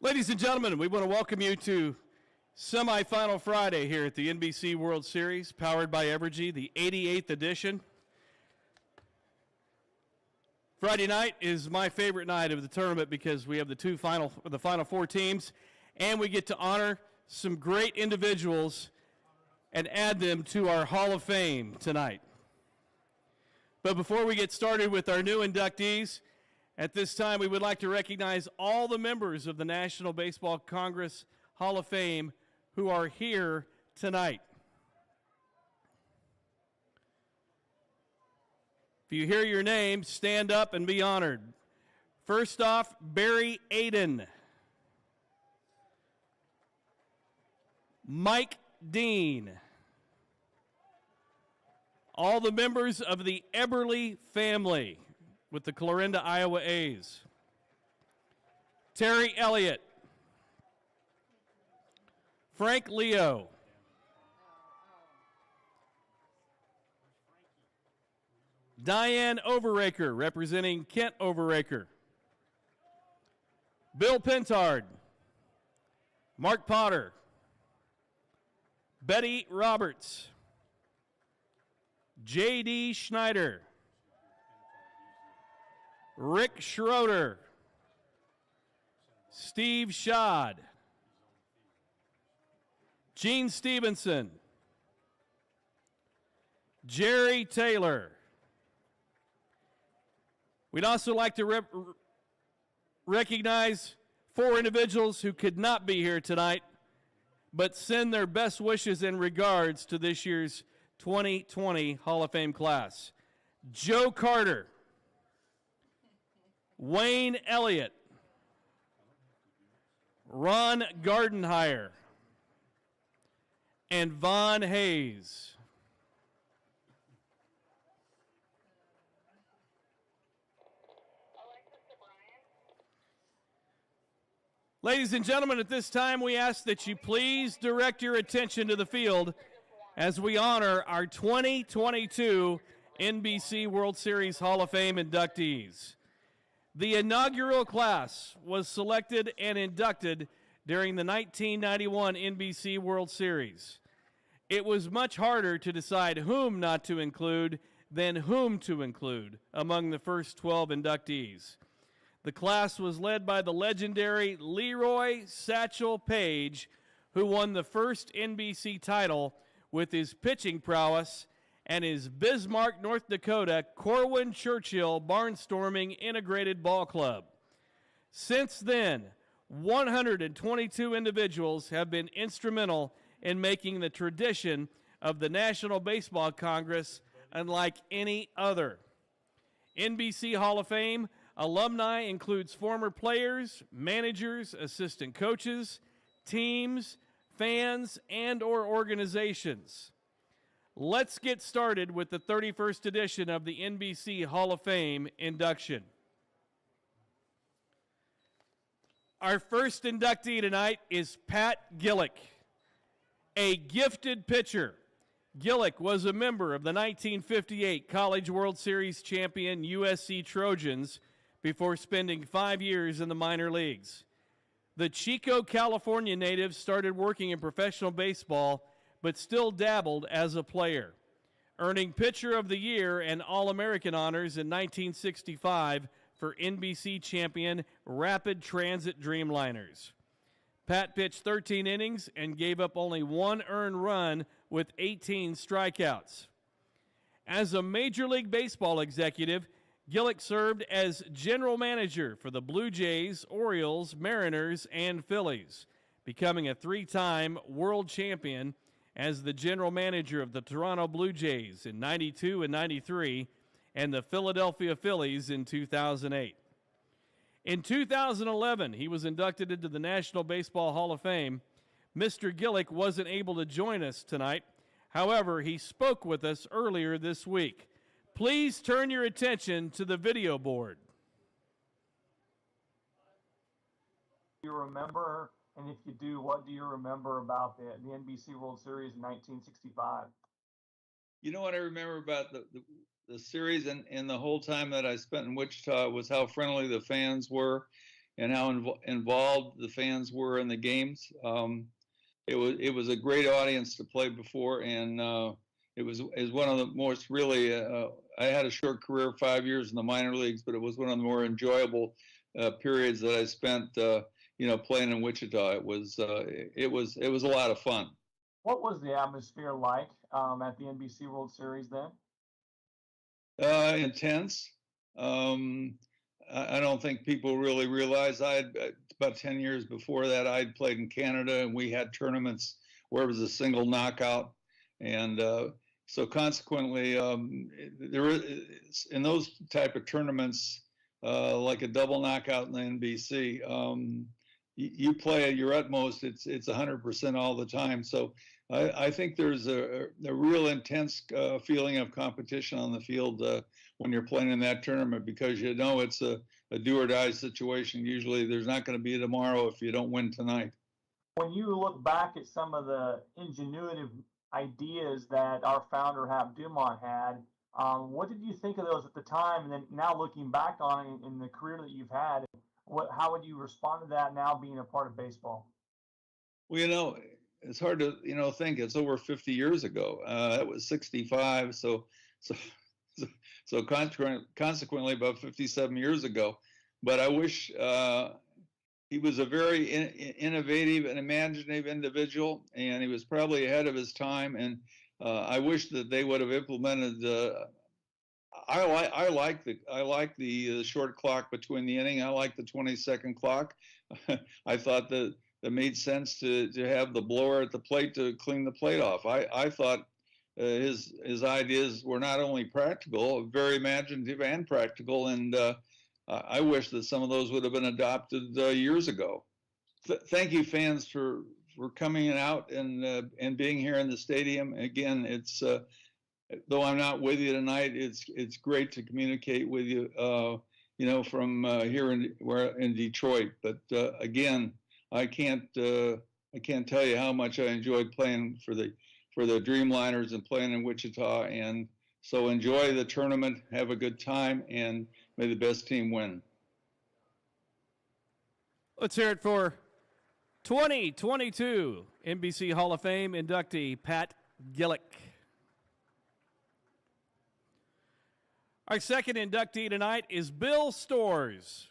Ladies and gentlemen, we want to welcome you to semifinal Friday here at the NBC World Series, powered by Evergy, the 88th edition. Friday night is my favorite night of the tournament because we have the final four teams, and we get to honor some great individuals and add them to our Hall of Fame tonight. But before we get started with our new inductees, at this time we would like to recognize all the members of the National Baseball Congress Hall of Fame who are here tonight. If you hear your name, stand up and be honored. First off, Barry Aiden. Mike Dean. All the members of the Eberly family with the Clarinda, Iowa A's. Terry Elliott. Frank Leo. Diane Overaker, representing Kent Overaker. Bill Pentard. Mark Potter. Betty Roberts. J.D. Schneider. Rick Schroeder. Steve Schad. Gene Stevenson. Jerry Taylor. We'd also like to recognize four individuals who could not be here tonight, but send their best wishes and regards to this year's 2020 Hall of Fame class. Joe Carter. Wayne Elliott. Ron Gardenhire. And Von Hayes. Ladies and gentlemen, at this time we ask that you please direct your attention to the field as we honor our 2022 NBC World Series Hall of Fame inductees. The inaugural class was selected and inducted during the 1991 NBC World Series. It was much harder to decide whom not to include than whom to include among the first 12 inductees. The class was led by the legendary Leroy Satchel Paige, who won the first NBC title with his pitching prowess and his Bismarck, North Dakota Corwin Churchill Barnstorming Integrated Ball Club. Since then, 122 individuals have been instrumental in making the tradition of the National Baseball Congress unlike any other. NBC Hall of Fame alumni includes former players, managers, assistant coaches, teams, fans, and/or organizations. Let's get started with the 31st edition of the NBC Hall of Fame induction. Our first inductee tonight is Pat Gillick, a gifted pitcher. Gillick was a member of the 1958 College World Series champion USC Trojans before spending 5 years in the minor leagues. The Chico, California native started working in professional baseball, but still dabbled as a player, earning Pitcher of the Year and All-American honors in 1965 for NBC champion Rapid Transit Dreamliners. Pat pitched 13 innings and gave up only one earned run with 18 strikeouts. As a Major League Baseball executive, Gillick served as general manager for the Blue Jays, Orioles, Mariners, and Phillies, becoming a three-time world champion as the general manager of the Toronto Blue Jays in '92 and '93 and the Philadelphia Phillies in 2008. In 2011, he was inducted into the National Baseball Hall of Fame. Mr. Gillick wasn't able to join us tonight. However, he spoke with us earlier this week. Please turn your attention to the video board. Do you remember, and if you do, what do you remember about the NBC World Series in 1965? You know what I remember about the series and the whole time that I spent in Wichita was how friendly the fans were. and how involved the fans were in the games. It was a great audience to play before, and it was one of the most really. I had a short career, 5 years in the minor leagues, but it was one of the more enjoyable periods that I spent, playing in Wichita. It was a lot of fun. What was the atmosphere like at the NBC World Series then? Intense. I don't think people really realize about 10 years before that, I'd played in Canada, and we had tournaments where it was a single knockout. And so consequently, there is, in those type of tournaments, like a double knockout in the NBC, you play at your utmost. It's 100% all the time. So I think there's a real intense feeling of competition on the field when you're playing in that tournament, because it's a do or die situation. Usually there's not going to be a tomorrow if you don't win tonight. When you look back at some of the ingenuitive ideas that our founder, Hap Dumont, had, what did you think of those at the time? And then now looking back on it in the career that you've had, how would you respond to that now being a part of baseball? Well, it's hard to, think it's over 50 years ago. That was 65. So consequently, about 57 years ago. But I wish he was a very innovative and imaginative individual, and he was probably ahead of his time. And I wish that they would have implemented. I like the short clock between the inning. I like the 20-second clock. I thought that it made sense to have the blower at the plate to clean the plate off. I thought. His ideas were not only practical, very imaginative and practical, and I wish that some of those would have been adopted years ago. Thank you, fans, for coming out and being here in the stadium. Again, it's though I'm not with you tonight, it's great to communicate with you, from here in Detroit. But again, I can't tell you how much I enjoyed playing for the Dreamliners and playing in Wichita. And so enjoy the tournament, have a good time, and may the best team win. Let's hear it for 2022 NBC Hall of Fame inductee Pat Gillick. Our second inductee tonight is Bill Storrs.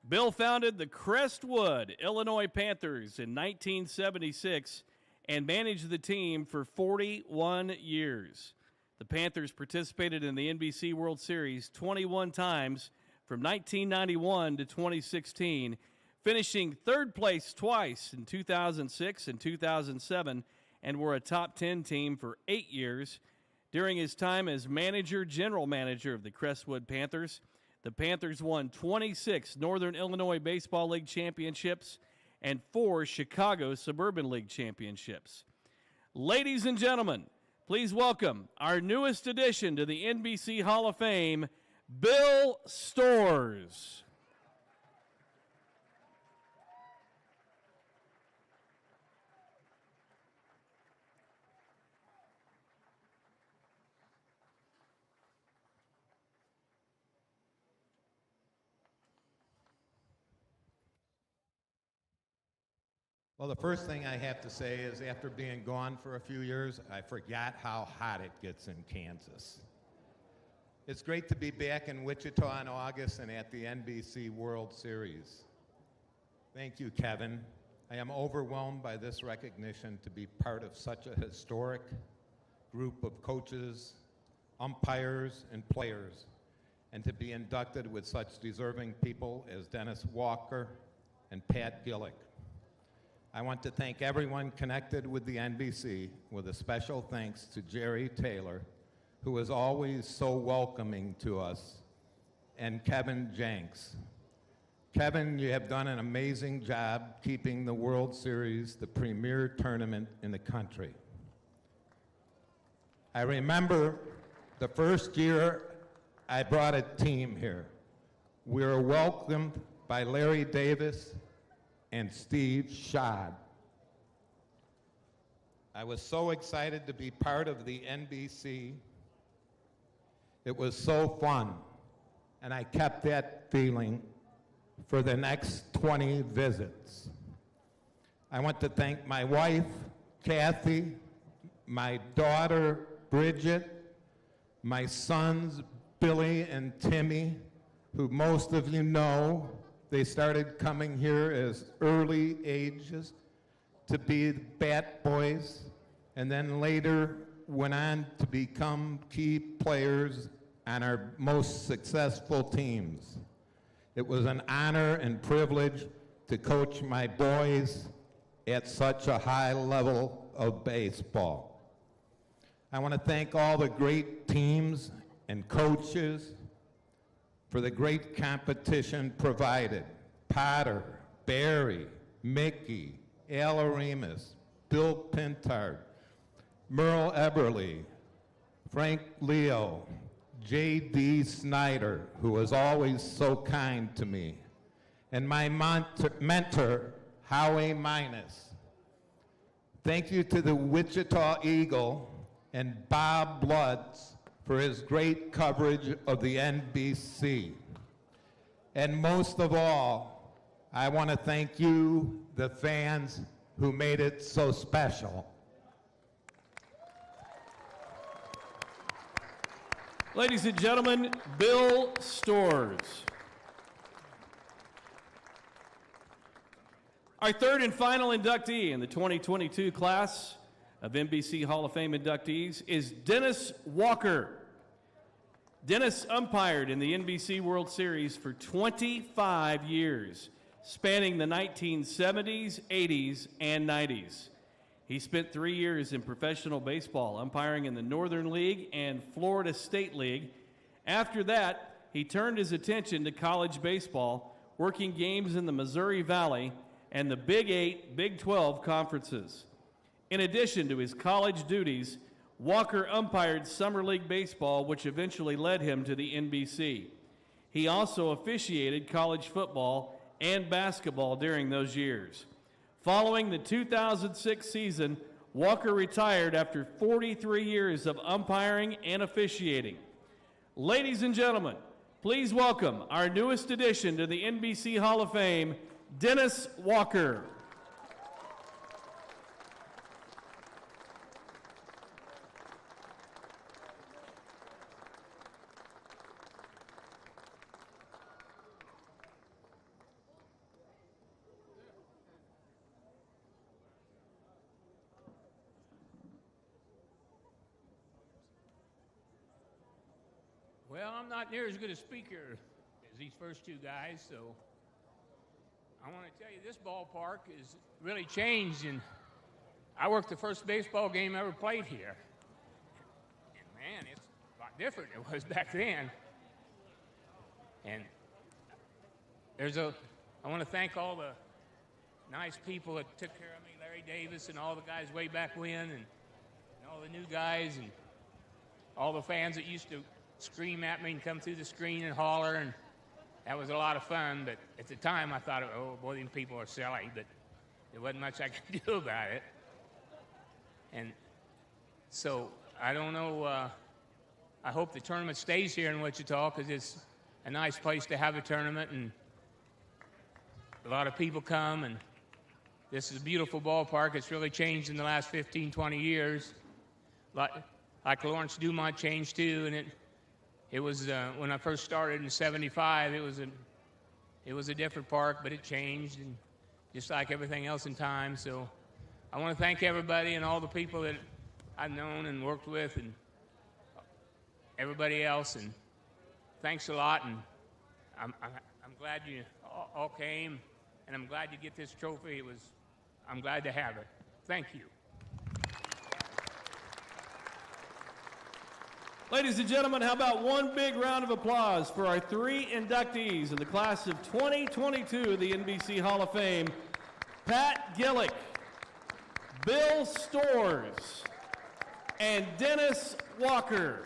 Bill founded the Crestwood, Illinois Panthers in 1976 and managed the team for 41 years. The Panthers participated in the NBC World Series 21 times from 1991 to 2016, finishing third place twice in 2006 and 2007, and were a top 10 team for 8 years. During his time as general manager of the Crestwood Panthers, the Panthers won 26 Northern Illinois Baseball League championships and 4 Chicago Suburban League championships. Ladies and gentlemen, please welcome our newest addition to the NBC Hall of Fame, Bill Storrs. Well, the first thing I have to say is after being gone for a few years, I forgot how hot it gets in Kansas. It's great to be back in Wichita in August and at the NBC World Series. Thank you, Kevin. I am overwhelmed by this recognition to be part of such a historic group of coaches, umpires, and players, and to be inducted with such deserving people as Dennis Walker and Pat Gillick. I want to thank everyone connected with the NBC, with a special thanks to Jerry Taylor, who is always so welcoming to us, and Kevin Jenks. Kevin, you have done an amazing job keeping the World Series the premier tournament in the country. I remember the first year I brought a team here. We were welcomed by Larry Davis and Steve Schad. I was so excited to be part of the NBC. It was so fun, and I kept that feeling for the next 20 visits. I want to thank my wife, Kathy, my daughter, Bridget, my sons, Billy and Timmy, who most of you know. They started coming here as early ages to be bat boys, and then later went on to become key players on our most successful teams. It was an honor and privilege to coach my boys at such a high level of baseball. I want to thank all the great teams and coaches for the great competition provided. Potter, Barry, Mickey, Al Aremus, Bill Pintard, Merle Eberly, Frank Leo, J.D. Snyder, who was always so kind to me, and my mentor, Howie Minus. Thank you to the Wichita Eagle and Bob Bloods for his great coverage of the NBC. And most of all, I want to thank you, the fans, who made it so special. Ladies and gentlemen, Bill Storrs. Our third and final inductee in the 2022 class of NBC Hall of Fame inductees is Dennis Walker. Dennis umpired in the NBC World Series for 25 years, spanning the 1970s, 80s, and 90s. He spent 3 years in professional baseball, umpiring in the Northern League and Florida State League. After that, he turned his attention to college baseball, working games in the Missouri Valley and the Big 8, Big 12 conferences. In addition to his college duties, Walker umpired Summer League Baseball, which eventually led him to the NBC. He also officiated college football and basketball during those years. Following the 2006 season, Walker retired after 43 years of umpiring and officiating. Ladies and gentlemen, please welcome our newest addition to the NBC Hall of Fame, Dennis Walker. Well, I'm not near as good a speaker as these first two guys, so I want to tell you this ballpark is really changed, and I worked the first baseball game I ever played here. And man, it's a lot different than it was back then. And I want to thank all the nice people that took care of me, Larry Davis and all the guys way back when, and all the new guys, and all the fans that used to scream at me and come through the screen and holler, and that was a lot of fun. But at the time I thought, oh boy, these people are silly, but there wasn't much I could do about it. And so I don't know, I hope the tournament stays here in Wichita, because it's a nice place to have a tournament, and a lot of people come, and this is a beautiful ballpark. It's really changed in the last 15, 20 years. Like Lawrence Dumont changed too, and it was when I first started in '75. It was a different park, but it changed, and just like everything else in time. So I want to thank everybody and all the people that I've known and worked with, and everybody else. And thanks a lot. And I'm glad you all came, and I'm glad you get this trophy. I'm glad to have it. Thank you. Ladies and gentlemen, how about one big round of applause for our three inductees in the class of 2022 of the NBC Hall of Fame: Pat Gillick, Bill Storrs, and Dennis Walker.